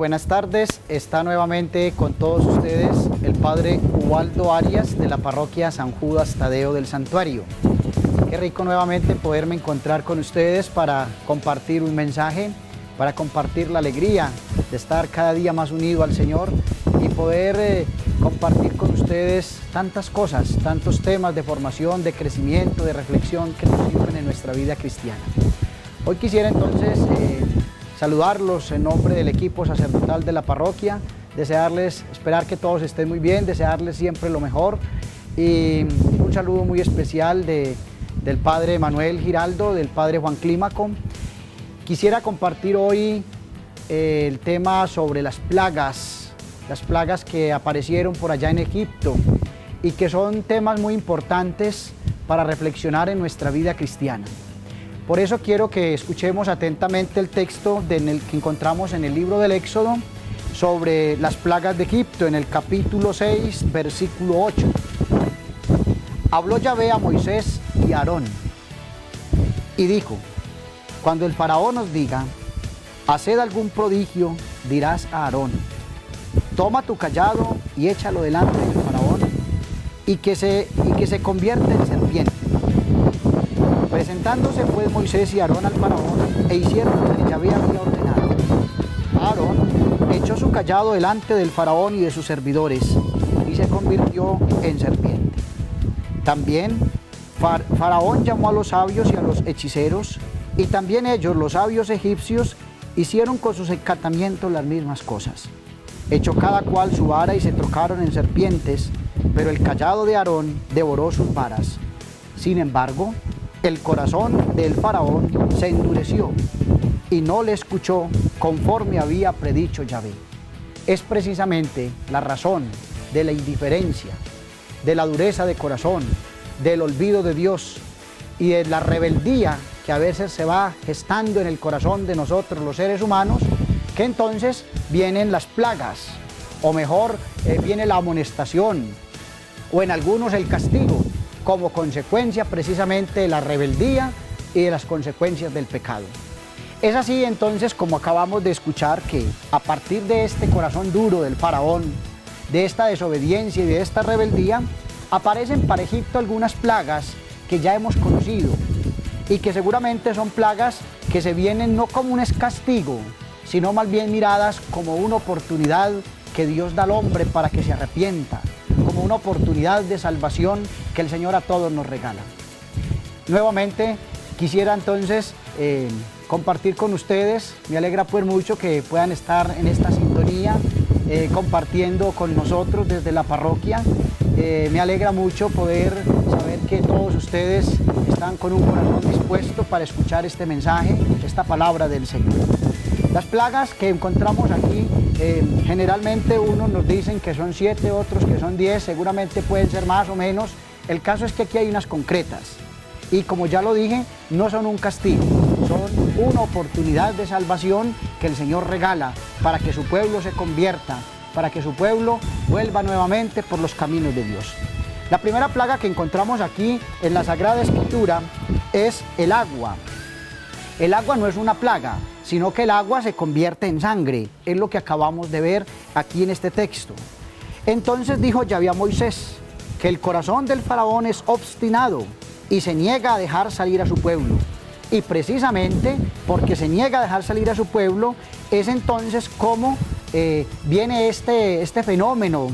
buenas tardes. Está nuevamente con todos ustedes el Padre Ubaldo Arias de la Parroquia San Judas Tadeo del Santuario. Qué rico nuevamente poderme encontrar con ustedes para compartir un mensaje, para compartir la alegría de estar cada día más unido al Señor y poder compartir con ustedes tantas cosas, tantos temas de formación, de crecimiento, de reflexión que nos sirven en nuestra vida cristiana. Hoy quisiera entonces saludarlos en nombre del equipo sacerdotal de la parroquia, desearles, esperar que todos estén muy bien, desearles siempre lo mejor y un saludo muy especial del Padre Manuel Giraldo, del Padre Juan Clímaco. Quisiera compartir hoy el tema sobre las plagas que aparecieron por allá en Egipto y que son temas muy importantes para reflexionar en nuestra vida cristiana. Por eso quiero que escuchemos atentamente el texto que encontramos en el libro del Éxodo sobre las plagas de Egipto, en el capítulo 6, versículo 8. Habló Yahvé a Moisés y a Aarón y dijo: cuando el faraón os diga, haced algún prodigio, dirás a Aarón: toma tu cayado y échalo delante del faraón y que se convierta en serpiente. Presentándose pues Moisés y Aarón al faraón e hicieron lo que Yahvé había ordenado. Aarón echó su cayado delante del faraón y de sus servidores y se convirtió en serpiente. También Faraón llamó a los sabios y a los hechiceros, y también ellos, los sabios egipcios, hicieron con sus encantamientos las mismas cosas. Echó cada cual su vara y se trocaron en serpientes, pero el cayado de Aarón devoró sus varas. Sin embargo, el corazón del faraón se endureció y no le escuchó conforme había predicho Yahvé. Es precisamente la razón de la indiferencia, de la dureza de corazón, del olvido de Dios y de la rebeldía que a veces se va gestando en el corazón de nosotros los seres humanos, que entonces vienen las plagas, o mejor, viene la amonestación, o en algunos el castigo, como consecuencia precisamente de la rebeldía y de las consecuencias del pecado. Es así entonces como acabamos de escuchar que a partir de este corazón duro del faraón, de esta desobediencia y de esta rebeldía, aparecen para Egipto algunas plagas que ya hemos conocido y que seguramente son plagas que se vienen no como un castigo, sino más bien miradas como una oportunidad que Dios da al hombre para que se arrepienta, como una oportunidad de salvación que el Señor a todos nos regala. Nuevamente quisiera entonces compartir con ustedes, me alegra pues mucho que puedan estar en esta sintonía, compartiendo con nosotros desde la parroquia. Me alegra mucho poder saber que todos ustedes están con un corazón dispuesto para escuchar este mensaje, esta palabra del Señor. Las plagas que encontramos aquí, generalmente unos nos dicen que son 7, otros que son 10, seguramente pueden ser más o menos. El caso es que aquí hay unas concretas y, como ya lo dije, no son un castigo, son una oportunidad de salvación que el Señor regala para que su pueblo se convierta, para que su pueblo vuelva nuevamente por los caminos de Dios. La primera plaga que encontramos aquí en la Sagrada Escritura es el agua. El agua no es una plaga, sino que el agua se convierte en sangre, es lo que acabamos de ver aquí en este texto. Entonces dijo Yahvé a Moisés que el corazón del faraón es obstinado y se niega a dejar salir a su pueblo. Y precisamente porque se niega a dejar salir a su pueblo, es entonces como viene este fenómeno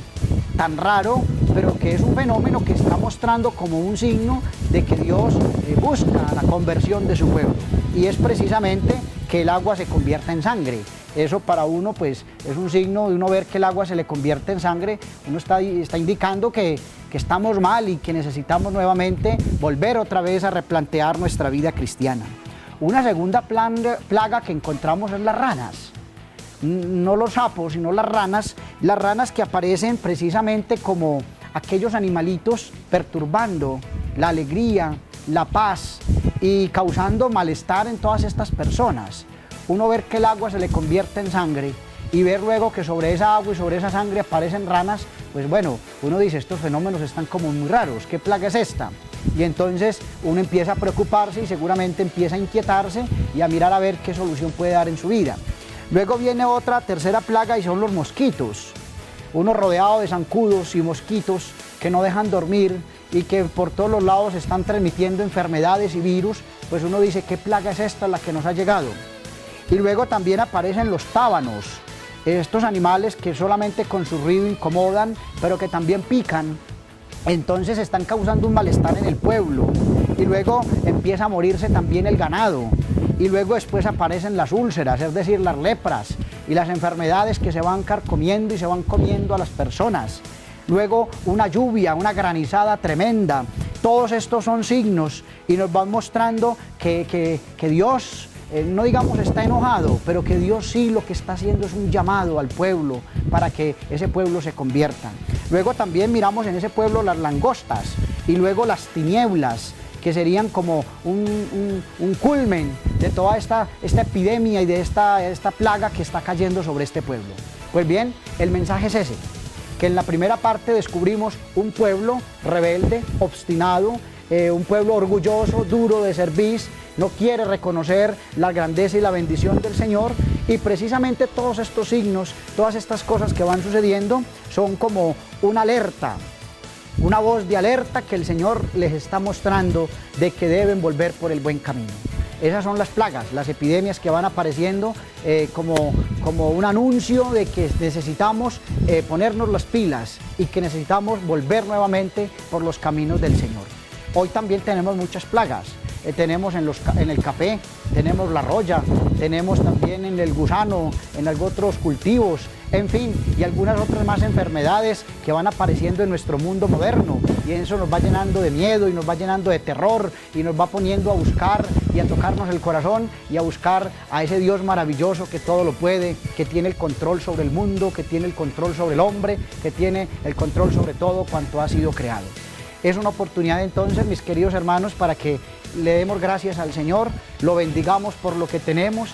tan raro, pero que es un fenómeno que está mostrando como un signo de que Dios busca la conversión de su pueblo. Y es precisamente que el agua se convierta en sangre. Eso para uno pues es un signo de uno ver que el agua se le convierte en sangre. Uno está indicando que estamos mal y que necesitamos nuevamente volver otra vez a replantear nuestra vida cristiana. Una segunda plaga que encontramos es las ranas. No los sapos, sino las ranas que aparecen precisamente como aquellos animalitos perturbando la alegría, la paz y causando malestar en todas estas personas. Uno ver que el agua se le convierte en sangre y ver luego que sobre esa agua y sobre esa sangre aparecen ranas, pues bueno, uno dice, estos fenómenos están como muy raros, ¿qué plaga es esta? Y entonces uno empieza a preocuparse y seguramente empieza a inquietarse y a mirar a ver qué solución puede dar en su vida. Luego viene otra tercera plaga y son los mosquitos. Uno rodeado de zancudos y mosquitos que no dejan dormir y que por todos los lados están transmitiendo enfermedades y virus, pues uno dice, ¿qué plaga es esta la que nos ha llegado? Y luego también aparecen los tábanos, estos animales que solamente con su ruido incomodan, pero que también pican, entonces están causando un malestar en el pueblo. Y luego empieza a morirse también el ganado. Y luego después aparecen las úlceras, es decir, las lepras y las enfermedades que se van carcomiendo y se van comiendo a las personas. Luego una lluvia, una granizada tremenda. Todos estos son signos y nos van mostrando que Dios, no digamos está enojado, pero que Dios sí lo que está haciendo es un llamado al pueblo para que ese pueblo se convierta. Luego también miramos en ese pueblo las langostas y luego las tinieblas, que serían como un culmen de toda esta epidemia y de esta plaga que está cayendo sobre este pueblo. Pues bien, el mensaje es ese, que en la primera parte descubrimos un pueblo rebelde, obstinado, un pueblo orgulloso, duro de cerviz, no quiere reconocer la grandeza y la bendición del Señor, y precisamente todos estos signos, todas estas cosas que van sucediendo son como una alerta, una voz de alerta que el Señor les está mostrando de que deben volver por el buen camino. Esas son las plagas, las epidemias que van apareciendo como un anuncio de que necesitamos ponernos las pilas y que necesitamos volver nuevamente por los caminos del Señor. Hoy también tenemos muchas plagas. Tenemos en el café, tenemos la roya, tenemos también en el gusano, en algunos otros cultivos, en fin, y algunas otras más enfermedades que van apareciendo en nuestro mundo moderno, y eso nos va llenando de miedo y nos va llenando de terror y nos va poniendo a buscar y a tocarnos el corazón y a buscar a ese Dios maravilloso que todo lo puede, que tiene el control sobre el mundo, que tiene el control sobre el hombre, que tiene el control sobre todo cuanto ha sido creado. Es una oportunidad entonces, mis queridos hermanos, para que le demos gracias al Señor, lo bendigamos por lo que tenemos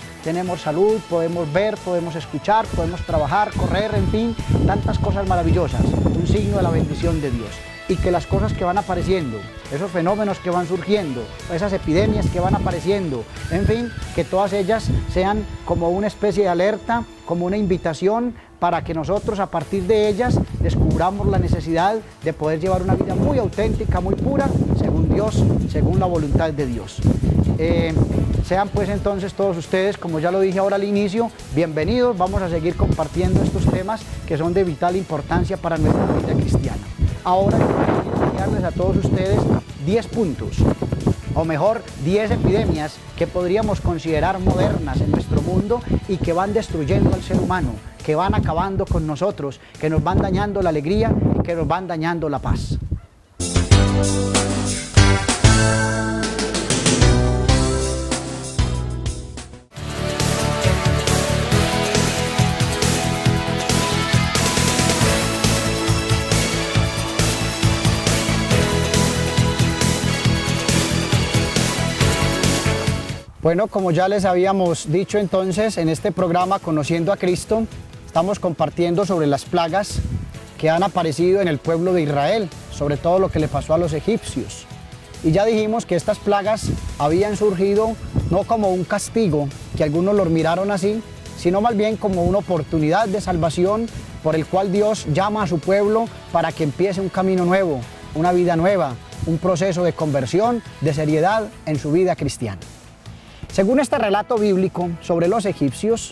salud, podemos ver, podemos escuchar, podemos trabajar, correr, en fin, tantas cosas maravillosas, un signo de la bendición de Dios. Y que las cosas que van apareciendo, esos fenómenos que van surgiendo, esas epidemias que van apareciendo, en fin, que todas ellas sean como una especie de alerta, como una invitación para que nosotros a partir de ellas descubramos la necesidad de poder llevar una vida muy auténtica, muy pura, según Dios, según la voluntad de Dios. Sean pues entonces todos ustedes, como ya lo dije ahora al inicio, bienvenidos, vamos a seguir compartiendo estos temas que son de vital importancia para nuestra vida cristiana. Ahora quiero enseñarles a todos ustedes 10 puntos, o mejor 10 epidemias que podríamos considerar modernas en nuestro mundo y que van destruyendo al ser humano, que van acabando con nosotros, que nos van dañando la alegría y que nos van dañando la paz. Bueno, como ya les habíamos dicho entonces, en este programa Conociendo a Cristo, estamos compartiendo sobre las plagas que han aparecido en el pueblo de Israel, sobre todo lo que le pasó a los egipcios. Y ya dijimos que estas plagas habían surgido no como un castigo, que algunos lo miraron así, sino más bien como una oportunidad de salvación por el cual Dios llama a su pueblo para que empiece un camino nuevo, una vida nueva, un proceso de conversión, de seriedad en su vida cristiana. Según este relato bíblico sobre los egipcios,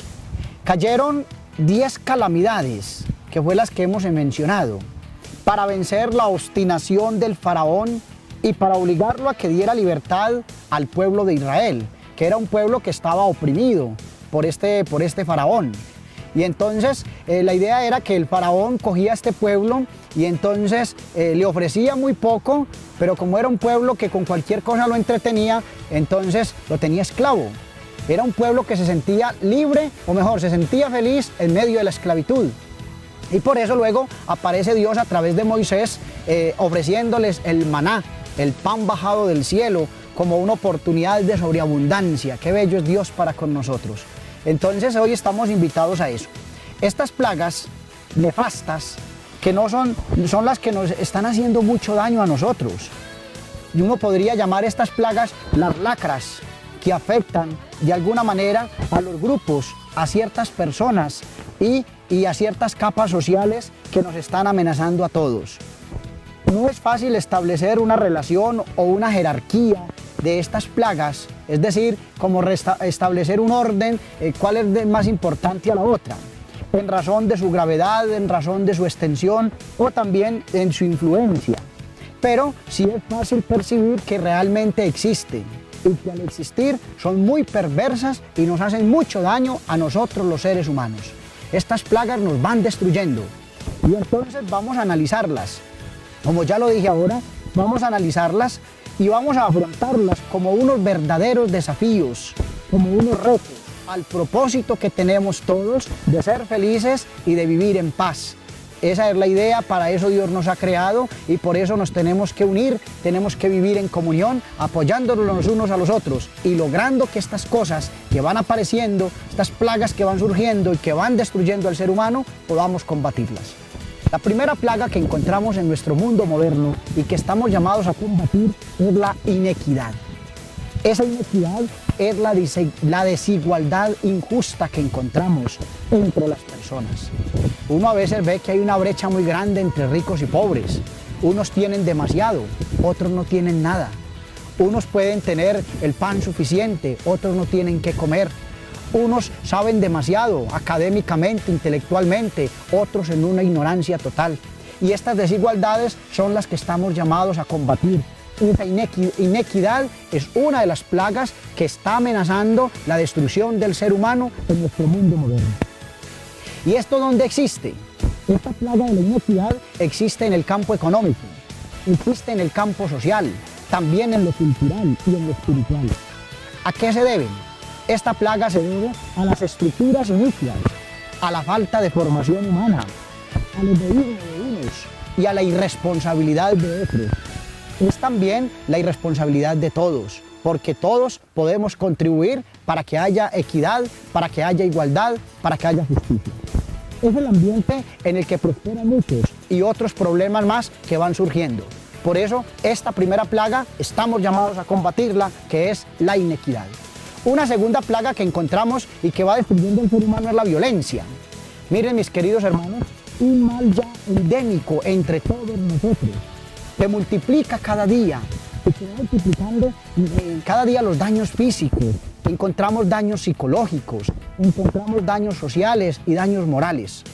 cayeron 10 calamidades, que fue las que hemos mencionado, para vencer la obstinación del faraón y para obligarlo a que diera libertad al pueblo de Israel, que era un pueblo que estaba oprimido por este faraón. Y entonces la idea era que el faraón cogía a este pueblo y entonces le ofrecía muy poco, pero como era un pueblo que con cualquier cosa lo entretenía, entonces lo tenía esclavo. Era un pueblo que se sentía libre, o mejor, se sentía feliz en medio de la esclavitud. Y por eso luego aparece Dios a través de Moisés ofreciéndoles el maná, el pan bajado del cielo, como una oportunidad de sobreabundancia. Qué bello es Dios para con nosotros. Entonces hoy estamos invitados a eso. Estas plagas nefastas, que son las que nos están haciendo mucho daño a nosotros. Y uno podría llamar estas plagas las lacras, que afectan de alguna manera a los grupos, a ciertas personas y a ciertas capas sociales que nos están amenazando a todos. No es fácil establecer una relación o una jerarquía de estas plagas, es decir, como establecer un orden, cuál es más importante a la otra, en razón de su gravedad, en razón de su extensión o también en su influencia. Pero sí es fácil percibir que realmente existen y que al existir son muy perversas y nos hacen mucho daño a nosotros los seres humanos. Estas plagas nos van destruyendo y entonces vamos a analizarlas. Como ya lo dije ahora, vamos a analizarlas y vamos a afrontarlas como unos verdaderos desafíos, como unos retos, al propósito que tenemos todos de ser felices y de vivir en paz. Esa es la idea, para eso Dios nos ha creado y por eso nos tenemos que unir, tenemos que vivir en comunión, apoyándonos los unos a los otros y logrando que estas cosas que van apareciendo, estas plagas que van surgiendo y que van destruyendo al ser humano, podamos combatirlas. La primera plaga que encontramos en nuestro mundo moderno y que estamos llamados a combatir es la inequidad. Esa inequidad es la desigualdad injusta que encontramos entre las personas. Uno a veces ve que hay una brecha muy grande entre ricos y pobres. Unos tienen demasiado, otros no tienen nada. Unos pueden tener el pan suficiente, otros no tienen qué comer. Unos saben demasiado académicamente, intelectualmente, otros en una ignorancia total. Y estas desigualdades son las que estamos llamados a combatir. Esa inequidad es una de las plagas que está amenazando la destrucción del ser humano en nuestro mundo moderno. ¿Y esto dónde existe? Esta plaga de la inequidad existe en el campo económico, existe en el campo social, también en lo cultural y en lo espiritual. ¿A qué se debe? Esta plaga se debe a las estructuras iniquias, a la falta de formación humana, a los egoísmo de unos y a la irresponsabilidad de otros. Es también la irresponsabilidad de todos, porque todos podemos contribuir para que haya equidad, para que haya igualdad, para que haya justicia. Es el ambiente en el que prosperan muchos y otros problemas más que van surgiendo. Por eso, esta primera plaga estamos llamados a combatirla, que es la inequidad. Una segunda plaga que encontramos y que va destruyendo al ser humano es la violencia. Miren, mis queridos hermanos, un mal ya endémico entre todos nosotros, que multiplica cada día, y que va multiplicando cada día los daños físicos, encontramos daños psicológicos, encontramos daños sociales y daños morales.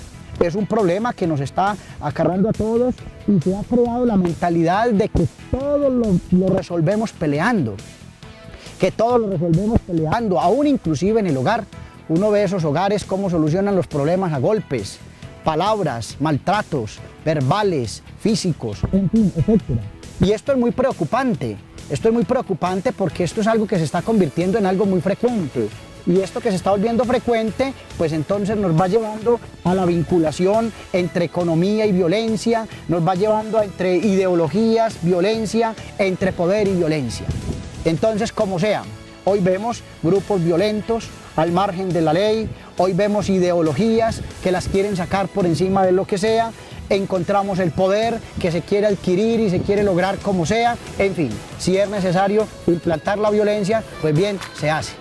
Es un problema que nos está acarreando a todos y se ha creado la mentalidad de que todo lo resolvemos peleando, aún inclusive en el hogar. Uno ve esos hogares cómo solucionan los problemas a golpes, palabras, maltratos, verbales, físicos, en fin, etc. Y esto es muy preocupante. Porque esto es algo que se está convirtiendo en algo muy frecuente. Y esto que se está volviendo frecuente, pues entonces nos va llevando a la vinculación entre economía y violencia, nos va llevando entre ideologías, violencia, entre poder y violencia. Entonces, como sea, hoy vemos grupos violentos al margen de la ley, hoy vemos ideologías que las quieren sacar por encima de lo que sea, encontramos el poder que se quiere adquirir y se quiere lograr como sea, en fin, si es necesario implantar la violencia, pues bien, se hace.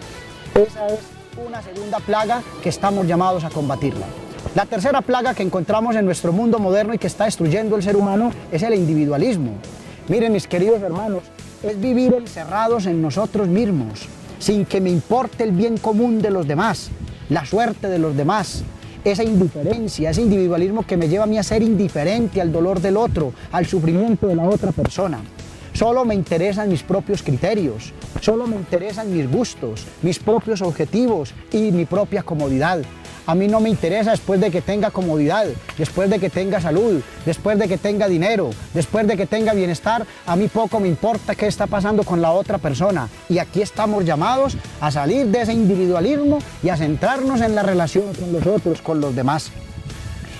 Esa es una segunda plaga que estamos llamados a combatirla. La tercera plaga que encontramos en nuestro mundo moderno y que está destruyendo el ser humano es el individualismo. Miren, mis queridos hermanos, es vivir encerrados en nosotros mismos, sin que me importe el bien común de los demás, la suerte de los demás. Esa indiferencia, ese individualismo que me lleva a mí a ser indiferente al dolor del otro, al sufrimiento de la otra persona. Solo me interesan mis propios criterios, solo me interesan mis gustos, mis propios objetivos y mi propia comodidad. A mí no me interesa después de que tenga comodidad, después de que tenga salud, después de que tenga dinero, después de que tenga bienestar, a mí poco me importa qué está pasando con la otra persona. Y aquí estamos llamados a salir de ese individualismo y a centrarnos en la relación con los otros, con los demás.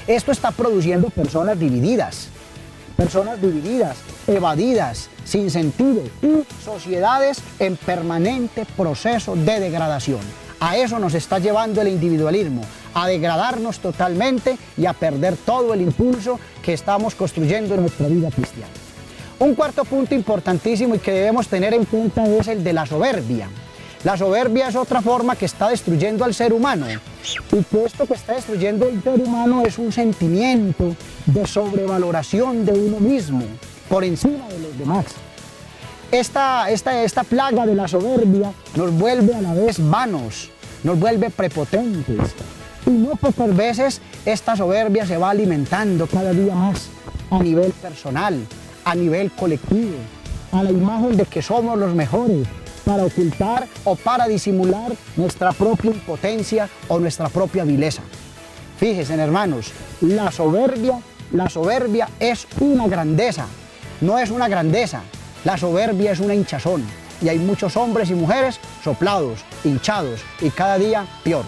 Esto está produciendo personas divididas, evadidas, sin sentido y sociedades en permanente proceso de degradación. A eso nos está llevando el individualismo, a degradarnos totalmente y a perder todo el impulso que estamos construyendo en nuestra vida cristiana. Un cuarto punto importantísimo y que debemos tener en cuenta es el de la soberbia. La soberbia es otra forma que está destruyendo al ser humano. Y que esto que está destruyendo al ser humano es un sentimiento de sobrevaloración de uno mismo, por encima de los demás. Esta plaga de la soberbia nos vuelve a la vez vanos, nos vuelve prepotentes. Y no pocas veces esta soberbia se va alimentando cada día más a nivel personal, a nivel colectivo, a la imagen de que somos los mejores, para ocultar o para disimular nuestra propia impotencia o nuestra propia vileza. Fíjense, hermanos, la soberbia es una grandeza, no es una grandeza, la soberbia es una hinchazón. Y hay muchos hombres y mujeres soplados, hinchados y cada día peor.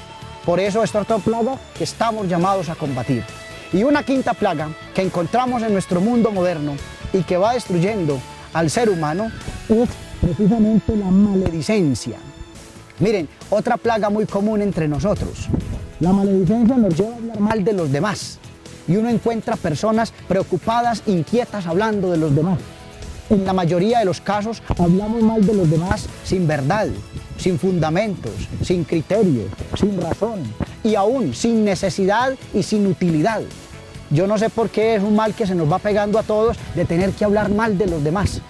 Por eso esta es otra plaga que estamos llamados a combatir. Y una quinta plaga que encontramos en nuestro mundo moderno y que va destruyendo al ser humano es precisamente la maledicencia. Miren, otra plaga muy común entre nosotros. La maledicencia nos lleva a hablar mal de los demás. Y uno encuentra personas preocupadas, inquietas, hablando de los demás. En la mayoría de los casos hablamos mal de los demás sin verdad, sin fundamentos, sin criterio, sin razón y aún sin necesidad y sin utilidad. Yo no sé por qué es un mal que se nos va pegando a todos de tener que hablar mal de los demás.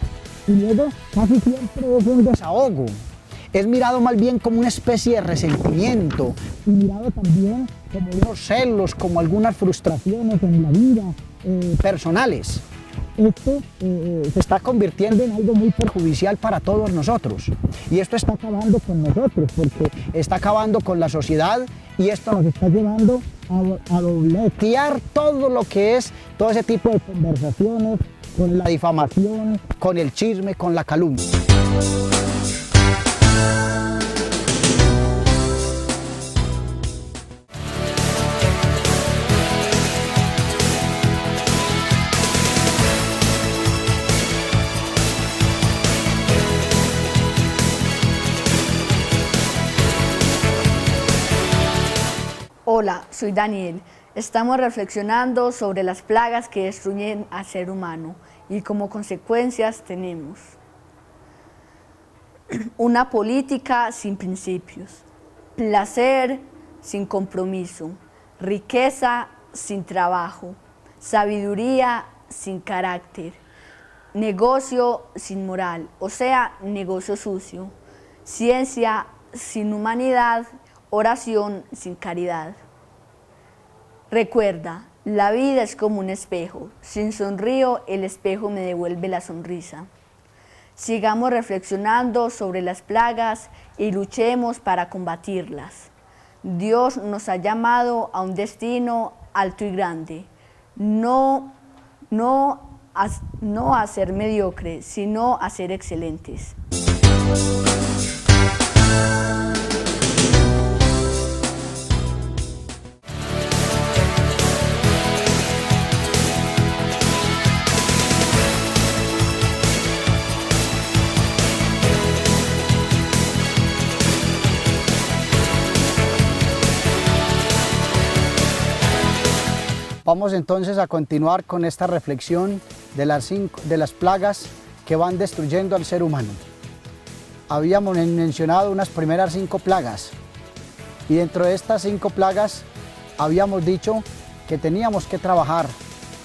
Y luego casi siempre es un desahogo. Es mirado más bien como una especie de resentimiento y mirado también como unos celos, como algunas frustraciones en la vida personales. Esto se está convirtiendo en algo muy perjudicial para todos nosotros. Y esto está acabando con nosotros, porque está acabando con la sociedad y esto nos está llevando a dobletear todo lo que es todo ese tipo de conversaciones, con la difamación, con el chisme, con la calumnia. Hola, soy Daniel. Estamos reflexionando sobre las plagas que destruyen al ser humano y como consecuencias tenemos una política sin principios, placer sin compromiso, riqueza sin trabajo, sabiduría sin carácter, negocio sin moral, o sea, negocio sucio, ciencia sin humanidad, oración sin caridad. Recuerda, la vida es como un espejo. Si sonrío, el espejo me devuelve la sonrisa. Sigamos reflexionando sobre las plagas y luchemos para combatirlas. Dios nos ha llamado a un destino alto y grande, no a ser mediocres, sino a ser excelentes. Vamos entonces a continuar con esta reflexión de las plagas que van destruyendo al ser humano. Habíamos mencionado unas primeras 5 plagas y dentro de estas 5 plagas habíamos dicho que teníamos que trabajar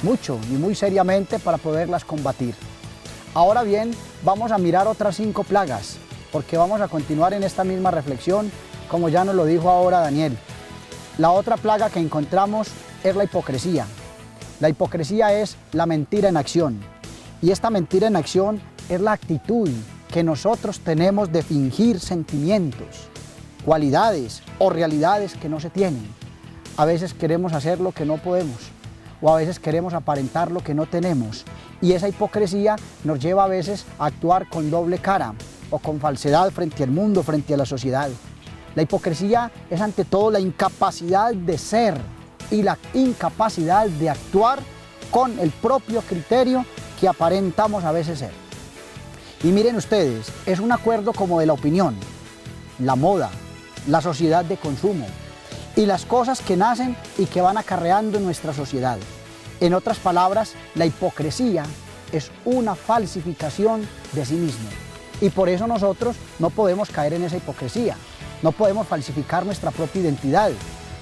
mucho y muy seriamente para poderlas combatir. Ahora bien, vamos a mirar otras 5 plagas porque vamos a continuar en esta misma reflexión como ya nos lo dijo ahora Daniel. La otra plaga que encontramos es la hipocresía. La hipocresía es la mentira en acción. Y esta mentira en acción es la actitud que nosotros tenemos de fingir sentimientos, cualidades o realidades que no se tienen. A veces queremos hacer lo que no podemos o a veces queremos aparentar lo que no tenemos. Y esa hipocresía nos lleva a veces a actuar con doble cara o con falsedad frente al mundo, frente a la sociedad. La hipocresía es ante todo la incapacidad de ser y la incapacidad de actuar con el propio criterio que aparentamos a veces ser. Y miren ustedes, es un acuerdo como de la opinión, la moda, la sociedad de consumo y las cosas que nacen y que van acarreando en nuestra sociedad. En otras palabras, la hipocresía es una falsificación de sí mismo Y por eso nosotros no podemos caer en esa hipocresía, no podemos falsificar nuestra propia identidad,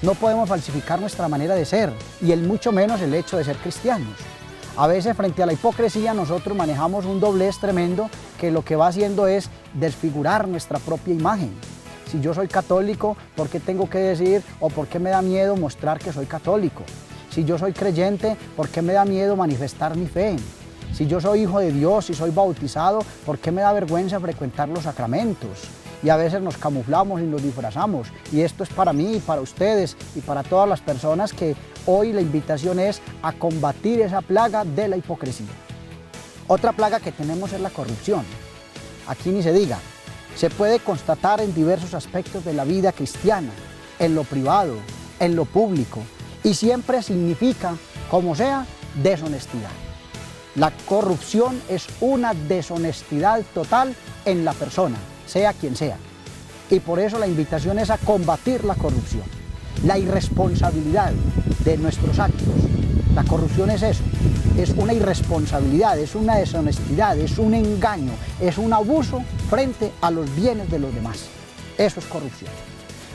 no podemos falsificar nuestra manera de ser y mucho menos el hecho de ser cristianos. A veces frente a la hipocresía nosotros manejamos un doblez tremendo que lo que va haciendo es desfigurar nuestra propia imagen. Si yo soy católico, ¿por qué tengo que decir o por qué me da miedo mostrar que soy católico? Si yo soy creyente, ¿por qué me da miedo manifestar mi fe? Si yo soy hijo de Dios y soy bautizado, ¿por qué me da vergüenza frecuentar los sacramentos? Y a veces nos camuflamos y nos disfrazamos. Y esto es para mí, para ustedes y para todas las personas que hoy la invitación es a combatir esa plaga de la hipocresía. Otra plaga que tenemos es la corrupción. Aquí ni se diga. Se puede constatar en diversos aspectos de la vida cristiana, en lo privado, en lo público, y siempre significa, como sea, deshonestidad. La corrupción es una deshonestidad total en la persona, sea quien sea. Y por eso la invitación es a combatir la corrupción, la irresponsabilidad de nuestros actos. La corrupción es eso, es una irresponsabilidad, es una deshonestidad, es un engaño, es un abuso frente a los bienes de los demás. Eso es corrupción.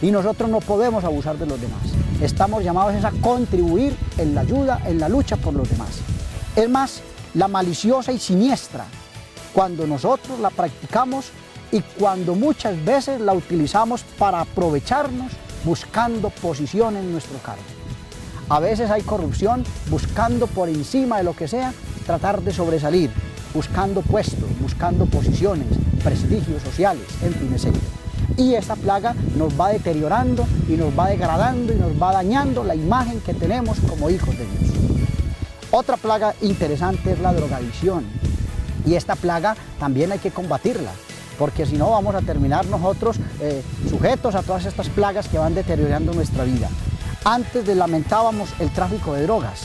Y nosotros no podemos abusar de los demás. Estamos llamados a contribuir en la ayuda, en la lucha por los demás. Es más, la maliciosa y siniestra, cuando nosotros la practicamos y cuando muchas veces la utilizamos para aprovecharnos buscando posición en nuestro cargo. A veces hay corrupción buscando por encima de lo que sea, tratar de sobresalir, buscando puestos, buscando posiciones, prestigios sociales, en fin, etc. Y esta plaga nos va deteriorando y nos va degradando y nos va dañando la imagen que tenemos como hijos de Dios. Otra plaga interesante es la drogadicción. Y esta plaga también hay que combatirla, porque si no vamos a terminar nosotros sujetos a todas estas plagas que van deteriorando nuestra vida. Antes lamentábamos el tráfico de drogas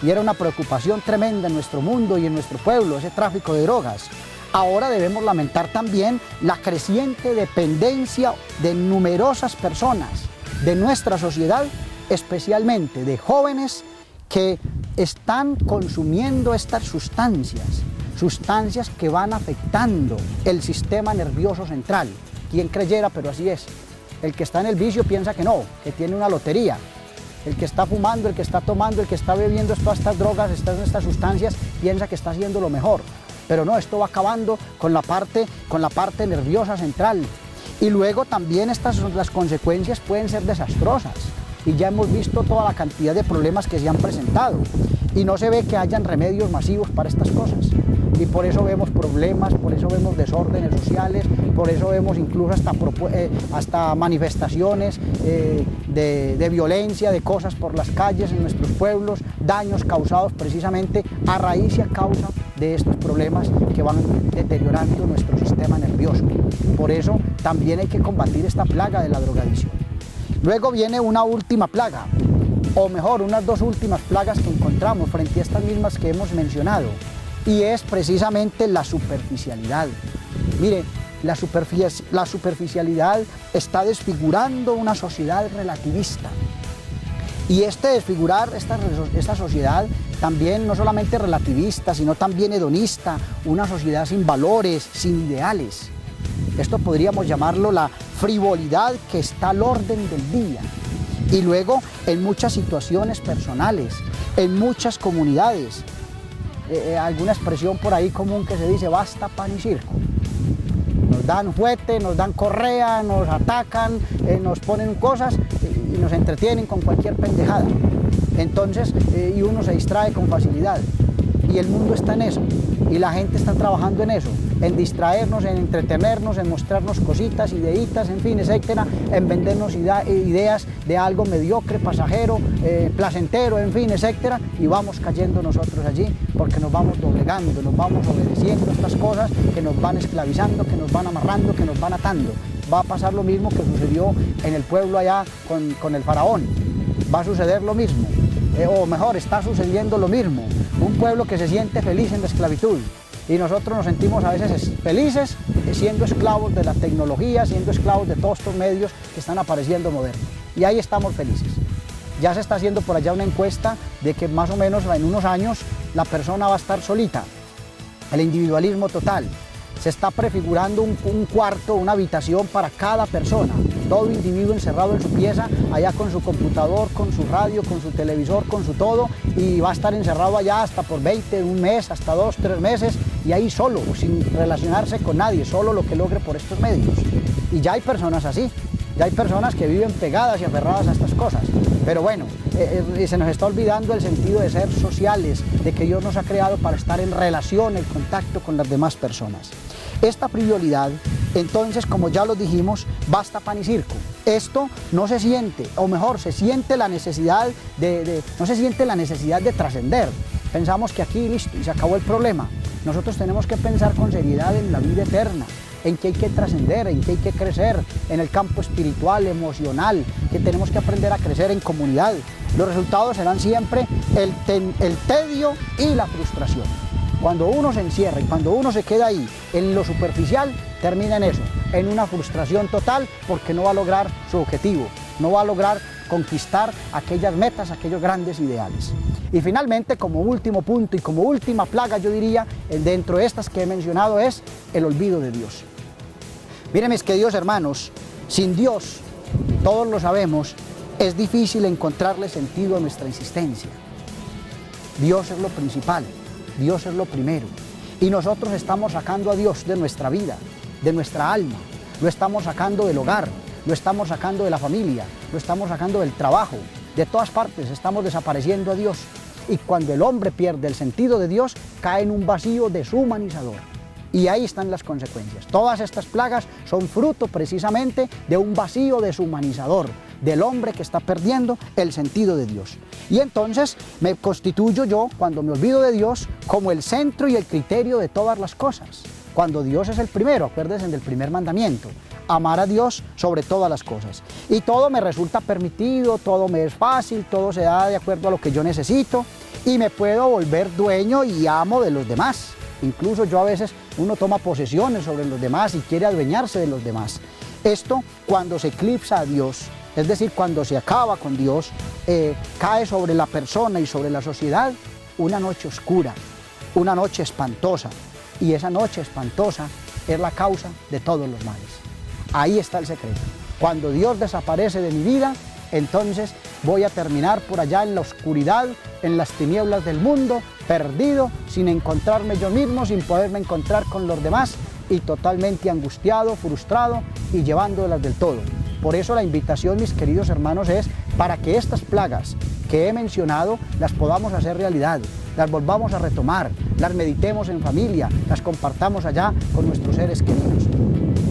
y era una preocupación tremenda en nuestro mundo y en nuestro pueblo, ese tráfico de drogas. Ahora debemos lamentar también la creciente dependencia de numerosas personas de nuestra sociedad, especialmente de jóvenes que están consumiendo estas sustancias que van afectando el sistema nervioso central. Quien creyera, pero así es. El que está en el vicio piensa que no, que tiene una lotería. El que está fumando, el que está tomando, el que está bebiendo todas estas drogas, estas sustancias, piensa que está haciendo lo mejor. Pero no, esto va acabando con la parte nerviosa central. Y luego también las consecuencias pueden ser desastrosas. Y ya hemos visto toda la cantidad de problemas que se han presentado. Y no se ve que hayan remedios masivos para estas cosas. Y por eso vemos problemas, por eso vemos desórdenes sociales, por eso vemos incluso hasta manifestaciones de violencia, de cosas por las calles en nuestros pueblos, daños causados precisamente a raíz y a causa de estos problemas que van deteriorando nuestro sistema nervioso. Por eso también hay que combatir esta plaga de la drogadicción. Luego viene una última plaga, o mejor, unas dos últimas plagas que encontramos frente a estas mismas que hemos mencionado, y es precisamente la superficialidad. Mire, la superficialidad está desfigurando una sociedad relativista. Y desfigurar esta sociedad también no solamente relativista, sino también hedonista, una sociedad sin valores, sin ideales. Esto podríamos llamarlo la frivolidad que está al orden del día. Y luego en muchas situaciones personales, en muchas comunidades, alguna expresión por ahí común que se dice basta pan y circo. Nos dan fuete, nos dan correa, nos atacan, nos ponen cosas y nos entretienen con cualquier pendejada. Entonces, y uno se distrae con facilidad. Y el mundo está en eso. Y la gente está trabajando en eso, en distraernos, en entretenernos, en mostrarnos cositas, ideitas, en fin, etcétera, en vendernos ideas de algo mediocre, pasajero, placentero, en fin, etcétera, y vamos cayendo nosotros allí porque nos vamos doblegando, nos vamos obedeciendo a estas cosas que nos van esclavizando, que nos van amarrando, que nos van atando. Va a pasar lo mismo que sucedió en el pueblo allá con el faraón. Va a suceder lo mismo, o mejor, está sucediendo lo mismo. Un pueblo que se siente feliz en la esclavitud y nosotros nos sentimos a veces felices siendo esclavos de la tecnología, siendo esclavos de todos estos medios que están apareciendo modernos. Y ahí estamos felices. Ya se está haciendo por allá una encuesta de que más o menos en unos años la persona va a estar solita, el individualismo total. se está prefigurando un cuarto, una habitación para cada persona. Todo individuo encerrado en su pieza, allá con su computador, con su radio, con su televisor, con su todo, y va a estar encerrado allá hasta por 20, un mes, hasta 2, 3 meses, y ahí solo, sin relacionarse con nadie, solo lo que logre por estos medios. Y ya hay personas así, ya hay personas que viven pegadas y aferradas a estas cosas. Pero bueno, se nos está olvidando el sentido de ser sociales, de que Dios nos ha creado para estar en relación, en contacto con las demás personas. Esta prioridad, entonces, como ya lo dijimos, basta pan y circo. Esto no se siente, o mejor, se siente la necesidad no se siente la necesidad de trascender. Pensamos que aquí, listo, y se acabó el problema. Nosotros tenemos que pensar con seriedad en la vida eterna, en que hay que trascender, en que hay que crecer en el campo espiritual, emocional, que tenemos que aprender a crecer en comunidad. Los resultados serán siempre el tedio y la frustración. Cuando uno se encierra y cuando uno se queda ahí en lo superficial, termina en eso, en una frustración total, porque no va a lograr su objetivo, no va a lograr conquistar aquellas metas, aquellos grandes ideales. Y finalmente, como último punto y como última plaga, yo diría, dentro de estas que he mencionado, es el olvido de Dios. Miren, mis queridos hermanos, sin Dios, todos lo sabemos, es difícil encontrarle sentido a nuestra existencia. Dios es lo principal, Dios es lo primero. Y nosotros estamos sacando a Dios de nuestra vida, de nuestra alma. Lo estamos sacando del hogar, lo estamos sacando de la familia, lo estamos sacando del trabajo. De todas partes estamos desapareciendo a Dios. Y cuando el hombre pierde el sentido de Dios, cae en un vacío deshumanizador. Y ahí están las consecuencias. Todas estas plagas son fruto precisamente de un vacío deshumanizador, del hombre que está perdiendo el sentido de Dios. Y entonces me constituyo yo, cuando me olvido de Dios, como el centro y el criterio de todas las cosas. Cuando Dios es el primero, acuérdense del primer mandamiento, amar a Dios sobre todas las cosas. Y todo me resulta permitido, todo me es fácil, todo se da de acuerdo a lo que yo necesito y me puedo volver dueño y amo de los demás. Incluso yo a veces, uno toma posesiones sobre los demás y quiere adueñarse de los demás. Esto, cuando se eclipsa a Dios, es decir, cuando se acaba con Dios, cae sobre la persona y sobre la sociedad una noche oscura, una noche espantosa. Y esa noche espantosa es la causa de todos los males. Ahí está el secreto. Cuando Dios desaparece de mi vida, entonces voy a terminar por allá en la oscuridad, en las tinieblas del mundo, perdido, sin encontrarme yo mismo, sin poderme encontrar con los demás y totalmente angustiado, frustrado y llevándolas del todo. Por eso la invitación, mis queridos hermanos, es para que estas plagas que he mencionado las podamos hacer realidad, las volvamos a retomar, las meditemos en familia, las compartamos allá con nuestros seres queridos.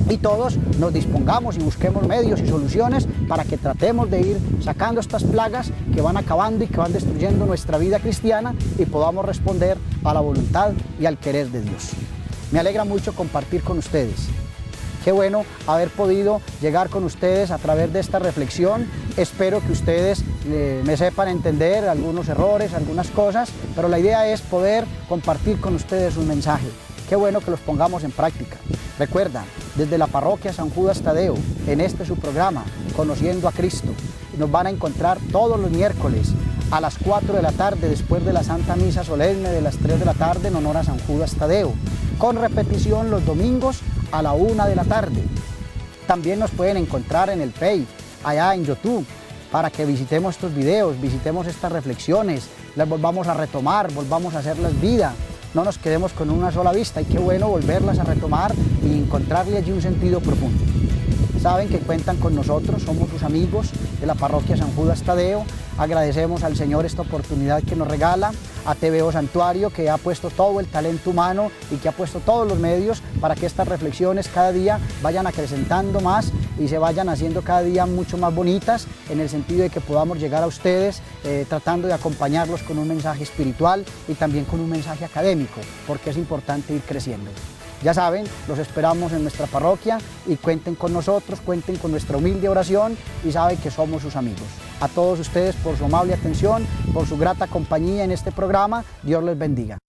Y todos nos dispongamos y busquemos medios y soluciones para que tratemos de ir sacando estas plagas que van acabando y que van destruyendo nuestra vida cristiana y podamos responder a la voluntad y al querer de Dios. Me alegra mucho compartir con ustedes. Qué bueno haber podido llegar con ustedes a través de esta reflexión. Espero que ustedes me sepan entender algunos errores, algunas cosas, pero la idea es poder compartir con ustedes un mensaje. Qué bueno que los pongamos en práctica. Recuerda, desde la parroquia San Judas Tadeo, en este su programa, Conociendo a Cristo, nos van a encontrar todos los miércoles a las 4 de la tarde, después de la Santa Misa Solemne de las 3 de la tarde en honor a San Judas Tadeo, con repetición los domingos a la 1 de la tarde. También nos pueden encontrar en el Pay, allá en YouTube, para que visitemos estos videos, visitemos estas reflexiones, las volvamos a retomar, volvamos a hacerlas vida. No nos quedemos con una sola vista y qué bueno volverlas a retomar y encontrarle allí un sentido profundo. Saben que cuentan con nosotros, somos sus amigos de la parroquia San Judas Tadeo. Agradecemos al Señor esta oportunidad que nos regala, a TVO Santuario, que ha puesto todo el talento humano y que ha puesto todos los medios para que estas reflexiones cada día vayan acrecentando más y se vayan haciendo cada día mucho más bonitas, en el sentido de que podamos llegar a ustedes tratando de acompañarlos con un mensaje espiritual y también con un mensaje académico, porque es importante ir creciendo. Ya saben, los esperamos en nuestra parroquia y cuenten con nosotros, cuenten con nuestra humilde oración y saben que somos sus amigos. A todos ustedes por su amable atención, por su grata compañía en este programa, Dios les bendiga.